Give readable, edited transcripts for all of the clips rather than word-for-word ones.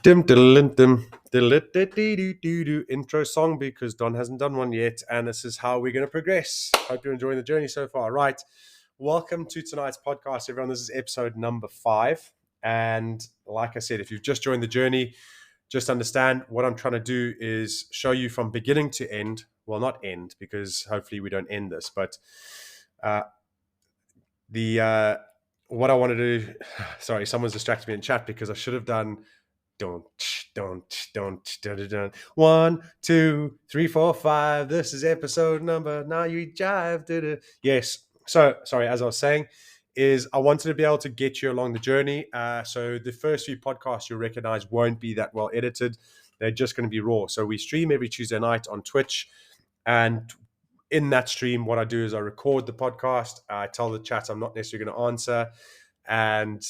Dim diddle dim diddle intro song because Don hasn't done one yet, and this is how we're going to progress. Hope you're enjoying the journey so far. Right, welcome to tonight's podcast, everyone. This is episode number 5, and like I said, if you've just joined the journey, just understand what I'm trying to do is show you from beginning to end. Well, not end because hopefully we don't end this, but uh, the what I want to do. Sorry, someone's distracted me in chat because I should have done don't. 1, 2, 3, 4, 5. This is episode number. Now you jive. Yes. So sorry, as I was saying, is I wanted to be able to get you along the journey. So the first few podcasts you'll recognize won't be that well edited. They're just going to be raw. So we stream every Tuesday night on Twitch, and in that stream, what I do is I record the podcast. I tell the chat I'm not necessarily going to answer,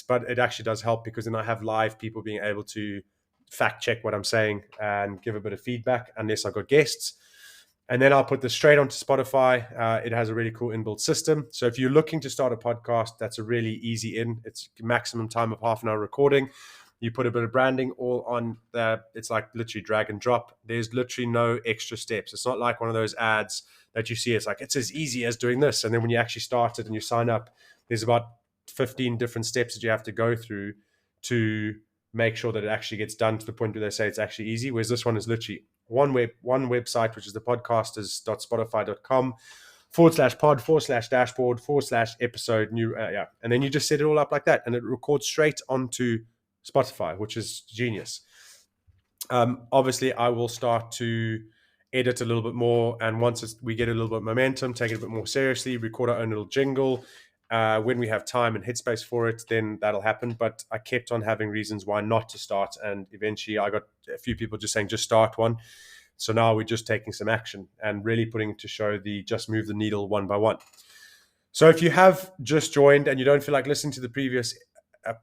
but it actually does help because then I have live people being able to fact check what I'm saying and give a bit of feedback unless I've got guests. And then I'll put this straight onto Spotify. It has a really cool inbuilt system. So if you're looking to start a podcast, that's a really easy in. It's maximum time of half an hour recording. You put a bit of branding all on there. It's like literally drag and drop. There's literally no extra steps. It's not like one of those ads that you see. It's like, it's as easy as doing this. And then when you actually start it and you sign up, there's about 15 different steps that you have to go through to make sure that it actually gets done to the point where they say it's actually easy. Whereas this one is literally one website, which is the podcasters.spotify.com/pod/dashboard/episode new. And then you just set it all up like that. And it records straight onto Spotify, which is genius. Obviously, I will start to edit a little bit more. And once we get a little bit of momentum, take it a bit more seriously, record our own little jingle. When we have time and headspace for it, then that'll happen. But I kept on having reasons why not to start. And eventually I got a few people just saying, just start one. So now we're just taking some action and really putting to show just move the needle one by one. So if you have just joined and you don't feel like listening to the previous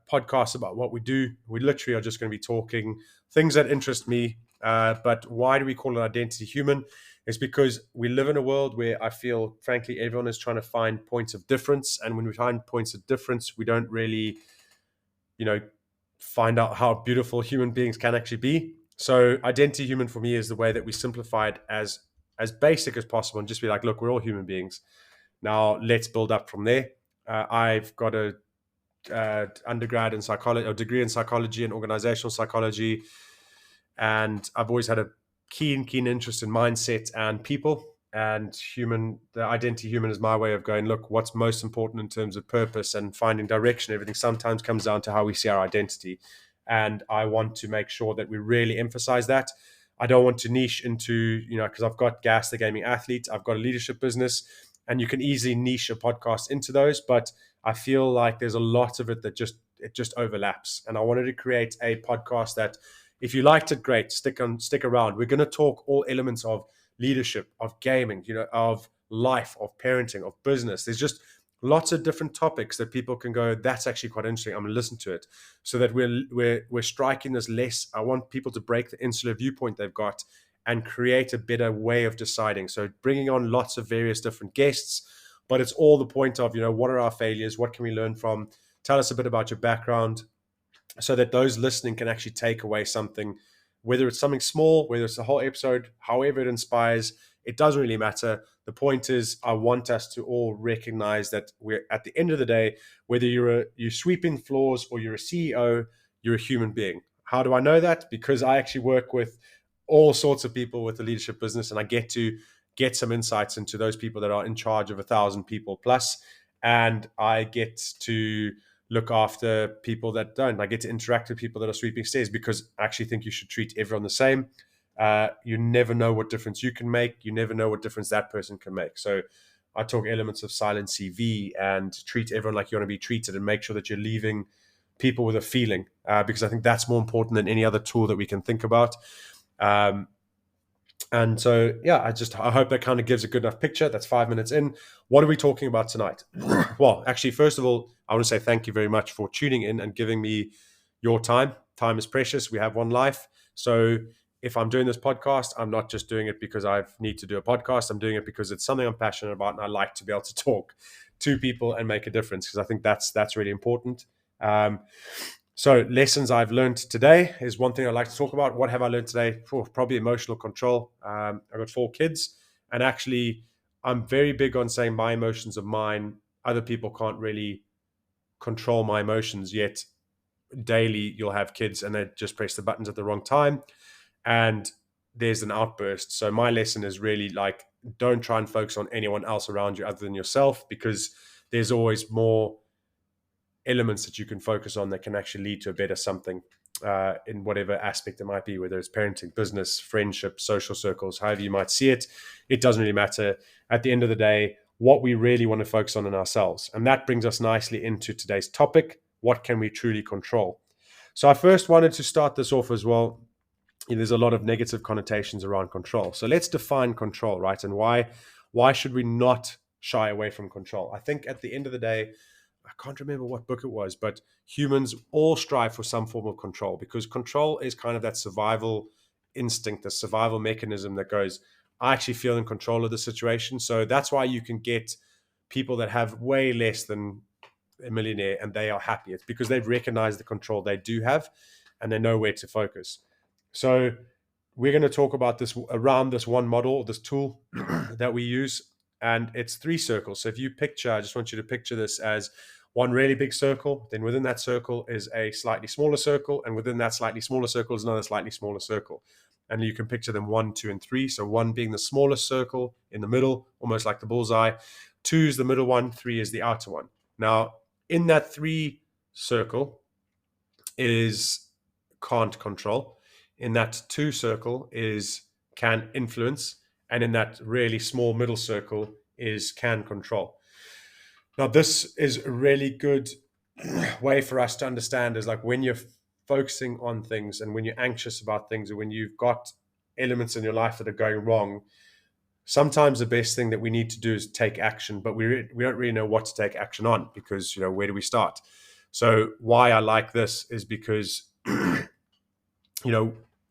podcast about what we do, we literally are just going to be talking things that interest me. But why do we call it Identity Human? It's because we live in a world where I feel, frankly, everyone is trying to find points of difference. And when we find points of difference, we don't really, find out how beautiful human beings can actually be. So Identity Human for me is the way that we simplify it as basic as possible and just be like, look, we're all human beings. Now let's build up from there. I've got a undergrad in psychology, or degree in psychology and organizational psychology, and I've always had a keen interest in mindset and people and the Identity Human is my way of going, look, what's most important in terms of purpose and finding direction. Everything sometimes comes down to how we see our identity, and I want to make sure that we really emphasize that. I don't want to niche into, because I've got Gas the Gaming Athlete, I've got a leadership business, and you can easily niche a podcast into those, but I feel like there's a lot of it that just overlaps. And I wanted to create a podcast that, if you liked it, great, stick around. We're going to talk all elements of leadership, of gaming, of life, of parenting, of business. There's just lots of different topics that people can go, that's actually quite interesting, I'm going to listen to it, so that we're striking this less. I want people to break the insular viewpoint they've got and create a better way of deciding. So bringing on lots of various different guests, but it's all the point of, what are our failures? What can we learn from? Tell us a bit about your background so that those listening can actually take away something, whether it's something small, whether it's the whole episode, however it inspires, it doesn't really matter. The point is, I want us to all recognize that we're, at the end of the day, whether you're sweeping floors or you're a CEO, you're a human being. How do I know that? Because I actually work with all sorts of people with the leadership business, and I get to get some insights into those people that are in charge of 1,000 people plus, and I get to look after people that don't. I get to interact with people that are sweeping stairs because I actually think you should treat everyone the same. You never know what difference you can make. You never know what difference that person can make. So I talk elements of silent CV and treat everyone like you want to be treated, and make sure that you're leaving people with a feeling, because I think that's more important than any other tool that we can think about. And so, I hope that kind of gives a good enough picture. That's 5 minutes in. What are we talking about tonight? Well, actually, first of all, I want to say thank you very much for tuning in and giving me your time. Time is precious. We have one life. So if I'm doing this podcast, I'm not just doing it because I need to do a podcast. I'm doing it because it's something I'm passionate about, and I like to be able to talk to people and make a difference, because I think that's really important. So lessons I've learned today is one thing I'd like to talk about. What have I learned today? Probably emotional control. I've got 4 kids, and actually, I'm very big on saying my emotions are mine. Other people can't really control my emotions, yet daily you'll have kids and they just press the buttons at the wrong time and there's an outburst. So my lesson is really like, don't try and focus on anyone else around you other than yourself, because there's always more elements that you can focus on that can actually lead to a better something, in whatever aspect it might be, whether it's parenting, business, friendship, social circles, however you might see it. It doesn't really matter. At the end of the day, what we really want to focus on in ourselves. And that brings us nicely into today's topic. What can we truly control? So I first wanted to start this off as well. There's a lot of negative connotations around control. So let's define control, right? And why should we not shy away from control? I think at the end of the day, I can't remember what book it was, but humans all strive for some form of control, because control is kind of that survival instinct, the survival mechanism that goes, I actually feel in control of the situation. So that's why you can get people that have way less than a millionaire and they are happy. It's because they've recognized the control they do have and they know where to focus. So we're going to talk about this around this one model, this tool that we use, and it's 3 circles. So if you picture, I just want you to picture this as one really big circle, then within that circle is a slightly smaller circle, and within that slightly smaller circle is another slightly smaller circle. And you can picture them 1, 2, and 3. So 1 being the smallest circle in the middle, almost like the bullseye. 2 is the middle one, 3 is the outer one. Now, in that 3 circle is can't control. In that 2 circle is can influence. And in that really small middle circle is can control. Now, this is a really good way for us to understand is like when you're focusing on things and when you're anxious about things, or when you've got elements in your life that are going wrong, sometimes the best thing that we need to do is take action, but we don't really know what to take action on, because, where do we start? So why I like this is because,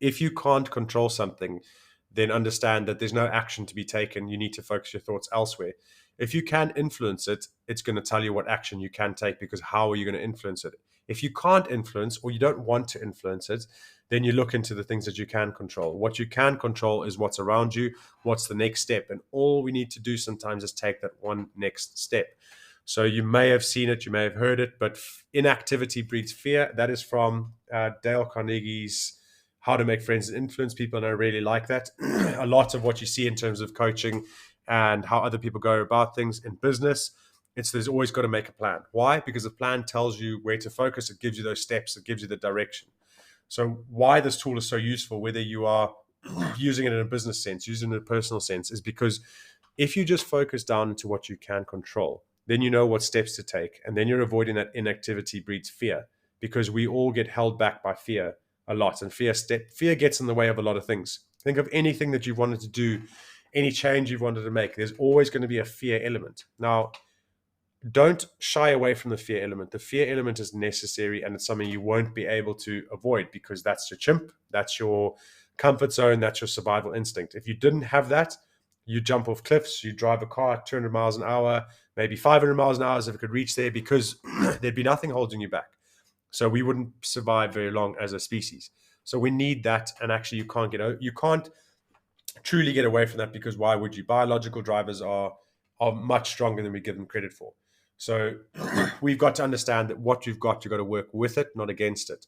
if you can't control something, then understand that there's no action to be taken. You need to focus your thoughts elsewhere. If you can influence it, it's going to tell you what action you can take, because how are you going to influence it? If you can't influence, or you don't want to influence it, then you look into the things that you can control. What you can control is what's around you, what's the next step. And all we need to do sometimes is take that one next step. So you may have seen it, you may have heard it, but inactivity breeds fear. That is from Dale Carnegie's How to Make Friends and Influence People, and I really like that. A lot of what you see in terms of coaching and how other people go about things in business, there's always got to make a plan. Why? Because a plan tells you where to focus. It gives you those steps. It gives you the direction. So why this tool is so useful, whether you are using it in a business sense, using it in a personal sense, is because if you just focus down into what you can control, then you know what steps to take. And then you're avoiding that inactivity breeds fear, because we all get held back by fear a lot. And fear gets in the way of a lot of things. Think of anything that you've wanted to do, any change you've wanted to make. There's always going to be a fear element. Now, don't shy away from the fear element. The fear element is necessary, and it's something you won't be able to avoid, because that's your chimp, that's your comfort zone, that's your survival instinct. If you didn't have that, you jump off cliffs, you drive a car at 200 miles an hour, maybe 500 miles an hour if it could reach there, because there'd be nothing holding you back. So we wouldn't survive very long as a species. So we need that, and actually you can't truly get away from that, because why would you? Biological drivers are much stronger than we give them credit for. So we've got to understand that what you've got to work with it, not against it.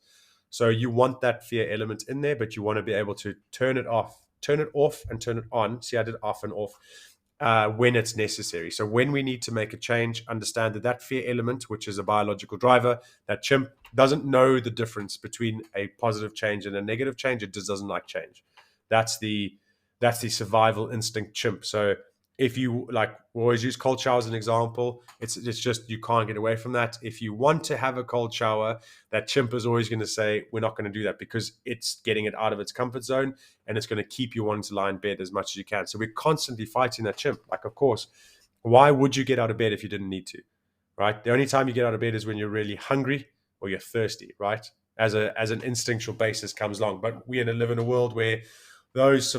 So you want that fear element in there, but you want to be able to turn it off, and turn it on. See, I did off and off when it's necessary. So when we need to make a change, understand that fear element, which is a biological driver, that chimp doesn't know the difference between a positive change and a negative change. It just doesn't like change. That's the survival instinct chimp. So if you we always use cold shower as an example, it's just you can't get away from that. If you want to have a cold shower, that chimp is always going to say, we're not going to do that, because it's getting it out of its comfort zone, and it's going to keep you wanting to lie in bed as much as you can. So we're constantly fighting that chimp. Of course, why would you get out of bed if you didn't need to, right? The only time you get out of bed is when you're really hungry or you're thirsty, right? As an instinctual basis comes along. But we live in a world where those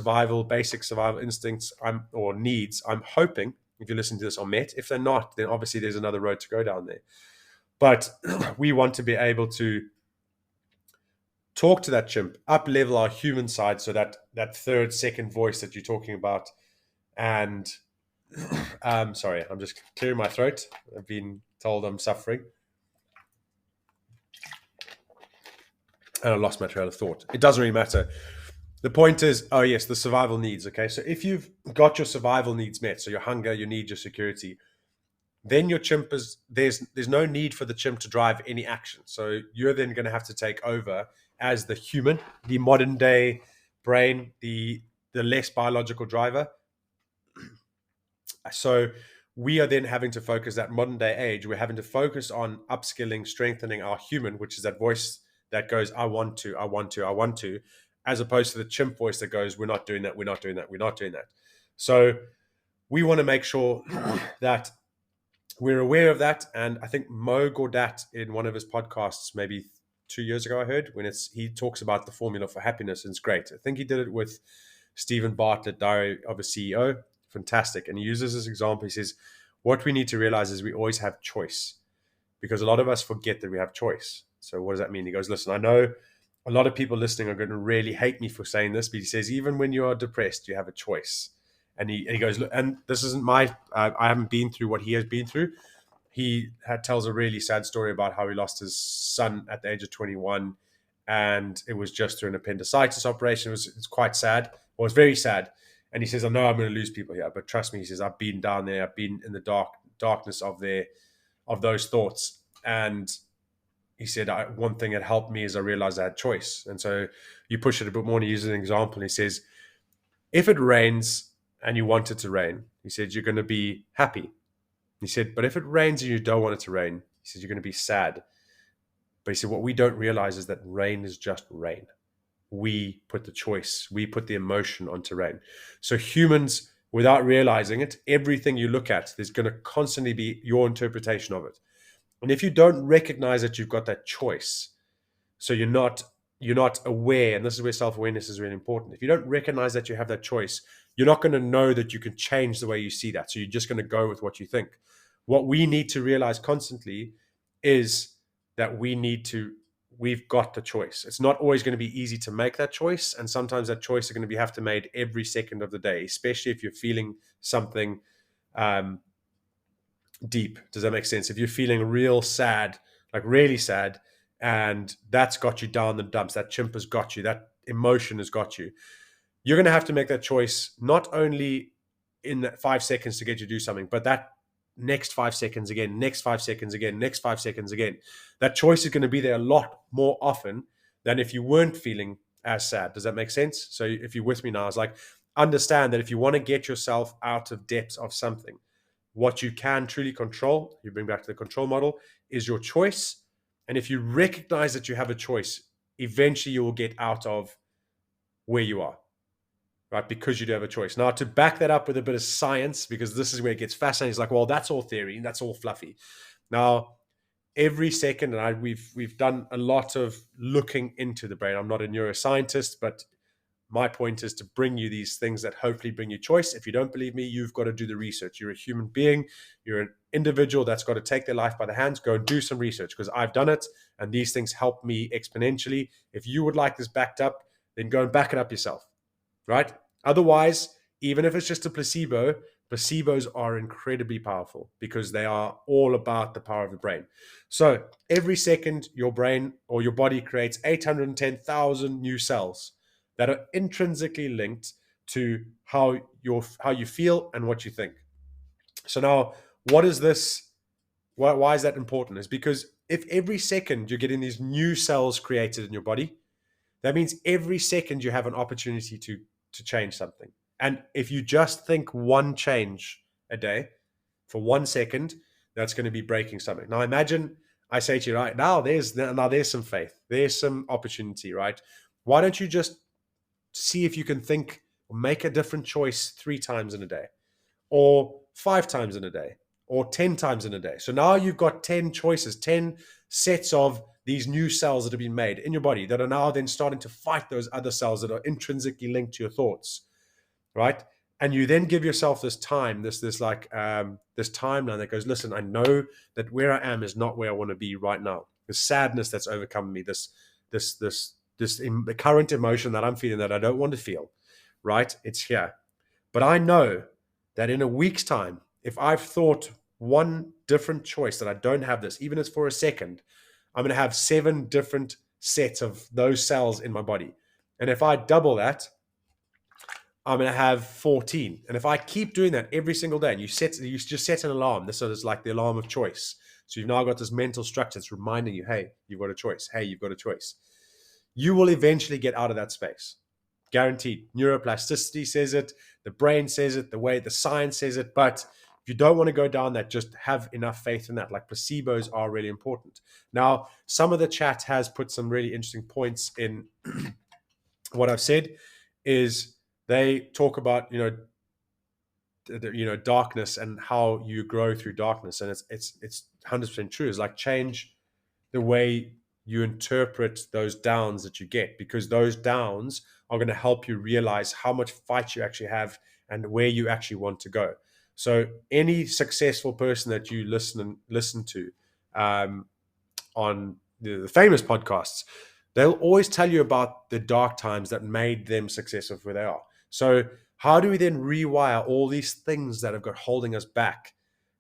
basic survival instincts or needs, I'm hoping, if you listen to this, are met. If they're not, then obviously there's another road to go down there. But we want to be able to talk to that chimp, up level our human side, so that third, second voice that you're talking about. And sorry, I'm just clearing my throat. I've been told I'm suffering. And I lost my trail of thought. It doesn't really matter. The point is, oh yes, the survival needs. Okay, so if you've got your survival needs met, so your hunger, your need, your security, then your chimp is there's no need for the chimp to drive any action. So you're then going to have to take over as the human, the modern day brain, the less biological driver. So we are then having to focus that modern day age. We're having to focus on upskilling, strengthening our human, which is that voice that goes, I want to, I want to, I want to, as opposed to the chimp voice that goes, we're not doing that, we're not doing that, we're not doing that. So we want to make sure that we're aware of that. And I think Mo Gaudat, in one of his podcasts, maybe 2 years ago, I heard, he talks about the formula for happiness, and it's great. I think he did it with Stephen Bartlett, Diary of a CEO. Fantastic. And he uses this example. He says, what we need to realize is we always have choice, because a lot of us forget that we have choice. So what does that mean? He goes, listen, I know a lot of people listening are going to really hate me for saying this, but he says, even when you are depressed, you have a choice. And he goes, look, and this isn't I haven't been through what he has been through. He tells a really sad story about how he lost his son at the age of 21, and it was just through an appendicitis operation. It's quite sad. Well, it's very sad. And he says, I know I'm going to lose people here, but trust me, he says, I've been down there. I've been in the darkness of those thoughts. And he said, one thing that helped me is I realized I had choice. And so you push it a bit more, and he uses an example. And he says, if it rains and you want it to rain, he said, you're going to be happy. He said, but if it rains and you don't want it to rain, he said, you're going to be sad. But he said, what we don't realize is that rain is just rain. We put the choice, we put the emotion onto rain. So humans, without realizing it, everything you look at, there's going to constantly be your interpretation of it. And if you don't recognize that you've got that choice, so you're not aware, and this is where self-awareness is really important. If you don't recognize that you have that choice, you're not going to know that you can change the way you see that. So you're just going to go with what you think. What we need to realize constantly is that we've got the choice. It's not always going to be easy to make that choice. And sometimes that choice is going to have to be made every second of the day, especially if you're feeling something deep. Does that make sense? If you're feeling real sad, like really sad, and that's got you down the dumps, that chimp has got you, that emotion has got you, you're going to have to make that choice, not only in that 5 seconds to get you to do something, but that next 5 seconds again, next 5 seconds again, next 5 seconds again. That choice is going to be there a lot more often than if you weren't feeling as sad. Does that make sense? So if you're with me now, it's like, understand that if you want to get yourself out of depths of something, what you can truly control, you bring back to the control model, is your choice. And if you recognize that you have a choice, eventually you will get out of where you are, right? Because you do have a choice. Now, to back that up with a bit of science, because this is where it gets fascinating, it's like, well, that's all theory and that's all fluffy. Now, every second, and we've done a lot of looking into the brain. I'm not a neuroscientist, but my point is to bring you these things that hopefully bring you choice. If you don't believe me, you've got to do the research. You're a human being. You're an individual that's got to take their life by the hands. Go and do some research, because I've done it, and these things help me exponentially. If you would like this backed up, then go and back it up yourself, right? Otherwise, even if it's just a placebo, placebos are incredibly powerful because they are all about the power of the brain. So every second, your brain or your body creates 810,000 new cells that are intrinsically linked to how you feel and what you think. So now, what is this? Why is that important? Is because if every second you're getting these new cells created in your body, that means every second you have an opportunity to change something. And if you just think one change a day for 1 second, that's going to be breaking something. Now imagine I say to you, right, now there's some faith, there's some opportunity, right? Why don't you just see if you can think or make a different choice 3 times in a day, or 5 times in a day, or 10 times in a day. So now you've got 10 choices, 10 sets of these new cells that have been made in your body that are now then starting to fight those other cells that are intrinsically linked to your thoughts, right? And you then give yourself this time, this timeline that goes, listen, I know that where I am is not where I want to be right now. The sadness that's overcome me, this the current emotion that I'm feeling that I don't want to feel, right? It's here. But I know that in a week's time, if I've thought one different choice that I don't have this, even if it's for a second, I'm going to have 7 different sets of those cells in my body. And if I double that, I'm going to have 14. And if I keep doing that every single day, and you just set an alarm, so it's like the alarm of choice. So you've now got this mental structure that's reminding you, hey, you've got a choice. Hey, you've got a choice. You will eventually get out of that space. Guaranteed. Neuroplasticity says it, the brain says it, the way the science says it. But if you don't want to go down that, just have enough faith in that. Like placebos are really important. Now, some of the chat has put some really interesting points in what I've said is they talk about, darkness and how you grow through darkness. And it's 100% true. It's like change the way you interpret those downs that you get, because those downs are going to help you realize how much fight you actually have and where you actually want to go. So any successful person that you listen to on the famous podcasts, they'll always tell you about the dark times that made them successful where they are. So how do we then rewire all these things that have got holding us back,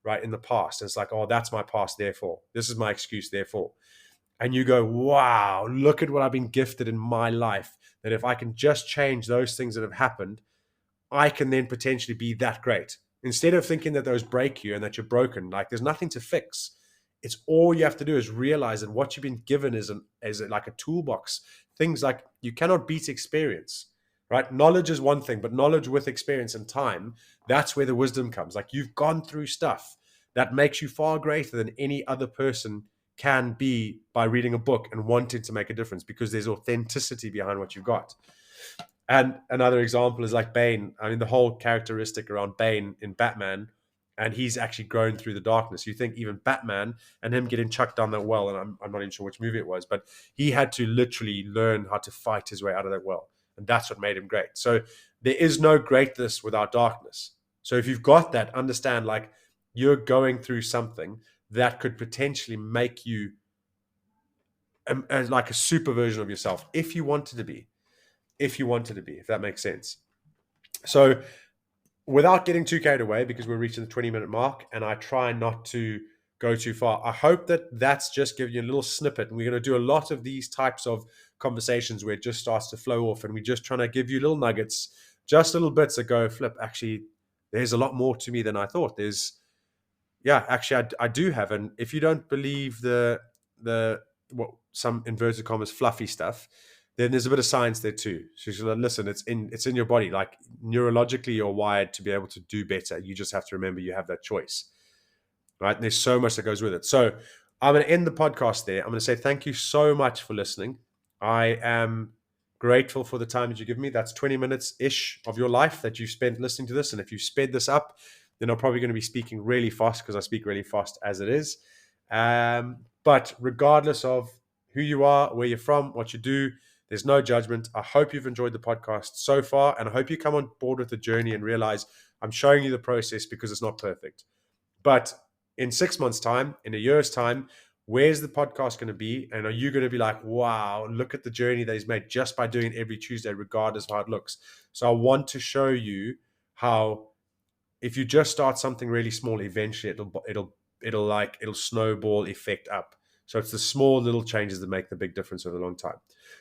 right, in the past? It's like, oh, that's my past, therefore. This is my excuse, therefore. And you go, wow, look at what I've been gifted in my life, that if I can just change those things that have happened, I can then potentially be that great. Instead of thinking that those break you and that you're broken, like there's nothing to fix. It's all you have to do is realize that what you've been given is like a toolbox. Things like you cannot beat experience, right? Knowledge is one thing, but knowledge with experience and time, that's where the wisdom comes. Like you've gone through stuff that makes you far greater than any other person can be by reading a book and wanting to make a difference, because there's authenticity behind what you've got. And another example is like Bane. I mean, the whole characteristic around Bane in Batman, and he's actually grown through the darkness. You think even Batman and him getting chucked down that well, and I'm not even sure which movie it was, but he had to literally learn how to fight his way out of that well. And that's what made him great. So there is no greatness without darkness. So if you've got that, understand like you're going through something that could potentially make you like a super version of yourself if you wanted to be. If that makes sense. So without getting too carried away, because we're reaching the 20-minute mark and I try not to go too far, I hope that that's just giving you a little snippet. And we're going to do a lot of these types of conversations where it just starts to flow off and we're just trying to give you little nuggets, just little bits that go, flip, actually, there's a lot more to me than I thought. I do have. And if you don't believe the what some inverted commas fluffy stuff, then there's a bit of science there too. So she's like, listen, it's in your body. Like neurologically, you're wired to be able to do better. You just have to remember you have that choice, right? And there's so much that goes with it. So I'm going to end the podcast there. I'm going to say thank you so much for listening. I am grateful for the time that you give me. That's 20 minutes-ish of your life that you've spent listening to this. And if you sped this up, then I'm probably going to be speaking really fast because I speak really fast as it is. But regardless of who you are, where you're from, what you do, there's no judgment. I hope you've enjoyed the podcast so far, and I hope you come on board with the journey and realize I'm showing you the process because it's not perfect. But in 6 months' time, in a year's time, where's the podcast going to be? And are you going to be like, wow, look at the journey that he's made just by doing it every Tuesday, regardless of how it looks? So I want to show you how if you just start something really small, eventually it'll snowball effect up. So it's the small little changes that make the big difference over a long time.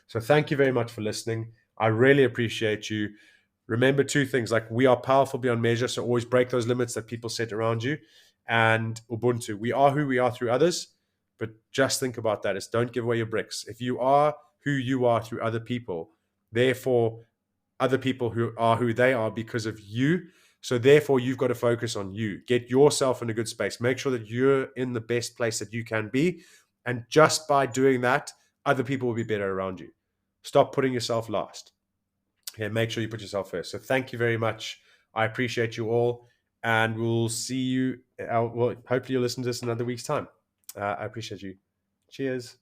So thank you very much for listening. I really appreciate you. Remember 2 things, like we are powerful beyond measure. So always break those limits that people set around you. And Ubuntu, we are who we are through others, but just think about that. It's don't give away your bricks. If you are who you are through other people, therefore other people who are who they are because of you. So therefore, you've got to focus on you. Get yourself in a good space. Make sure that you're in the best place that you can be. And just by doing that, other people will be better around you. Stop putting yourself last. Yeah, make sure you put yourself first. So thank you very much. I appreciate you all. And we'll see you. Well, hopefully you'll listen to this in another week's time. I appreciate you. Cheers.